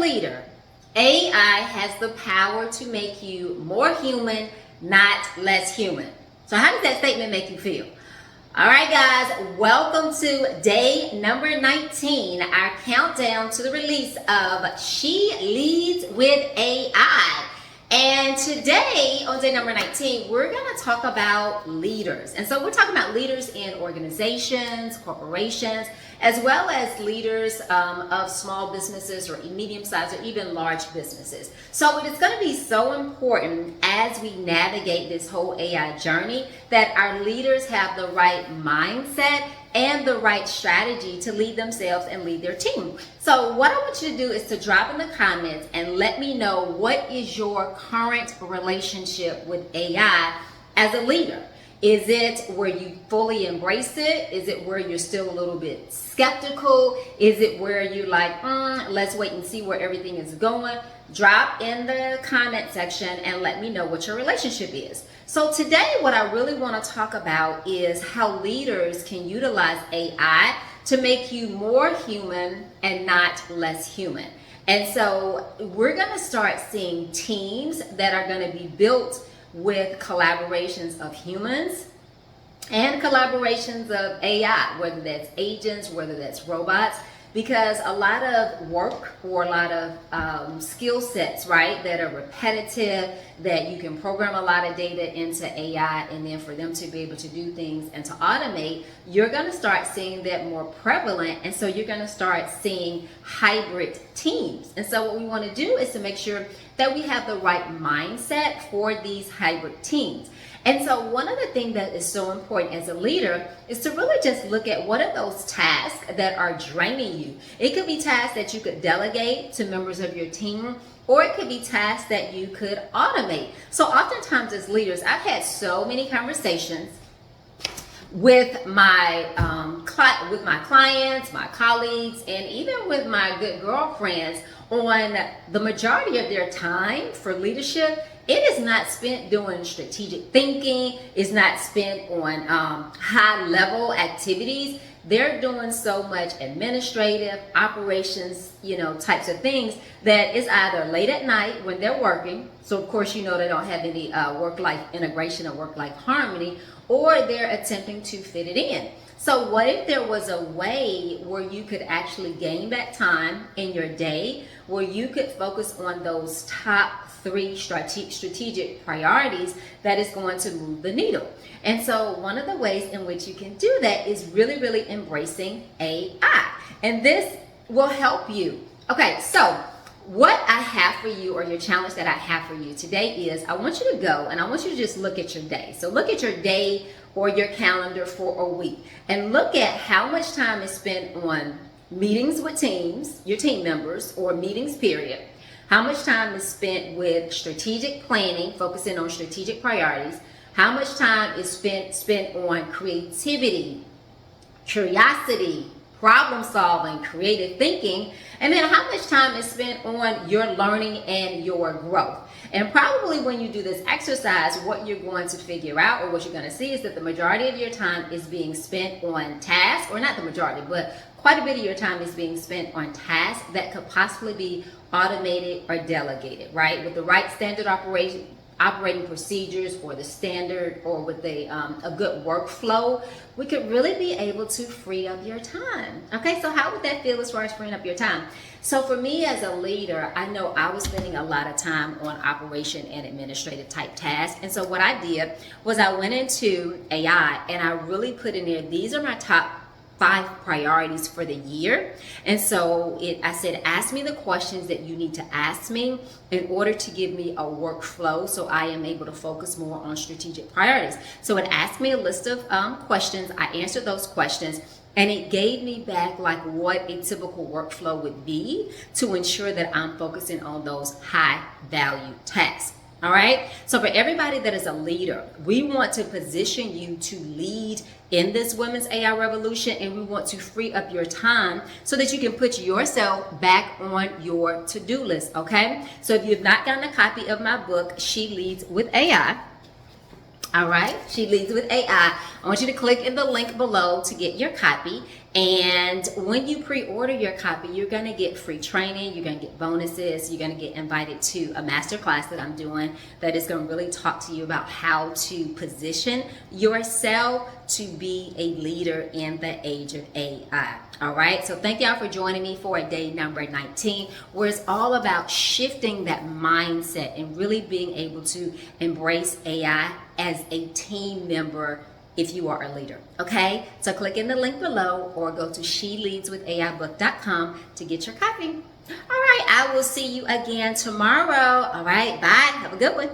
leader, AI has the power to make you more human, not less human. So how does that statement make you feel? All right, guys, welcome to day number 19, our countdown to the release of She Leads with AI. And today, on day number 19, we're going to talk about leaders. And so we're talking about leaders in organizations, corporations, as well as leaders of small businesses or medium-sized or even large businesses. So it is going to be so important as we navigate this whole AI journey that our leaders have the right mindset and the right strategy to lead themselves and lead their team. So what I want you to do is to drop in the comments and let me know what is your current relationship with AI as a leader. Is it where you fully embrace it? Is it where you're still a little bit skeptical? Is it where you're like, let's wait and see where everything is going? Drop in the comment section and let me know what your relationship is. So today, what I really want to talk about is how leaders can utilize AI to make you more human and not less human. And so we're going to start seeing teams that are going to be built with collaborations of humans and collaborations of AI, whether that's agents, whether that's robots, because a lot of work or a lot of skill sets, right, that are repetitive, that you can program a lot of data into AI and then for them to be able to do things and to automate, you're going to start seeing that more prevalent. And so you're going to start seeing hybrid teams. And so what we want to do is to make sure that we have the right mindset for these hybrid teams. And so one of the things that is so important as a leader is to really just look at what are those tasks that are draining you. It could be tasks that you could delegate to members of your team, or it could be tasks that you could automate. So oftentimes as leaders, I've had so many conversations with my clients, my colleagues, and even with my good girlfriends on the majority of their time for leadership. It is not spent doing strategic thinking. It's not spent on high level activities. They're doing so much administrative operations, types of things that is either late at night when they're working. So of course, they don't have any work-life integration or work-life harmony, or they're attempting to fit it in. So what if there was a way where you could actually gain back time in your day, where you could focus on those top 3 strategic priorities that is going to move the needle? And so one of the ways in which you can do that is really, really embracing AI. And this will help you. Okay, so what I have for you, or your challenge that I have for you today, is I want you to go and I want you to just look at your day. So look at your day or your calendar for a week and look at how much time is spent on meetings with teams, your team members, or meetings period. How much time is spent with strategic planning, focusing on strategic priorities. How much time is spent on creativity, curiosity, problem solving, creative thinking, and then how much time is spent on your learning and your growth. And probably when you do this exercise, what you're going to figure out, or what you're going to see, is that the majority of your time is being spent on tasks, or not the majority, but quite a bit of your time is being spent on tasks that could possibly be automated or delegated, right? With the right standard operating procedures, or the standard, or with a good workflow, we could really be able to free up your time. Okay, so how would that feel as far as freeing up your time? So for me as a leader, I know I was spending a lot of time on operation and administrative type tasks. And so what I did was I went into AI and I really put in there, these are my top 5 priorities for the year. And so I said, ask me the questions that you need to ask me in order to give me a workflow so I am able to focus more on strategic priorities. So it asked me a list of questions. I answered those questions, and it gave me back like what a typical workflow would be to ensure that I'm focusing on those high value tasks. All right. So for everybody that is a leader, we want to position you to lead in this women's AI revolution, and we want to free up your time so that you can put yourself back on your to-do list. Okay. So if you've not gotten a copy of my book, She Leads with AI, all right, She Leads with AI, I want you to click in the link below to get your copy. And when you pre-order your copy, you're going to get free training, you're going to get bonuses, you're going to get invited to a masterclass that I'm doing that is going to really talk to you about how to position yourself to be a leader in the age of AI. All right, so thank y'all for joining me for day number 19, where it's all about shifting that mindset and really being able to embrace AI as a team member if you are a leader. Okay, so click in the link below or go to sheleadswithaibook.com to get your copy. All right, I will see you again tomorrow. All right, bye. Have a good one.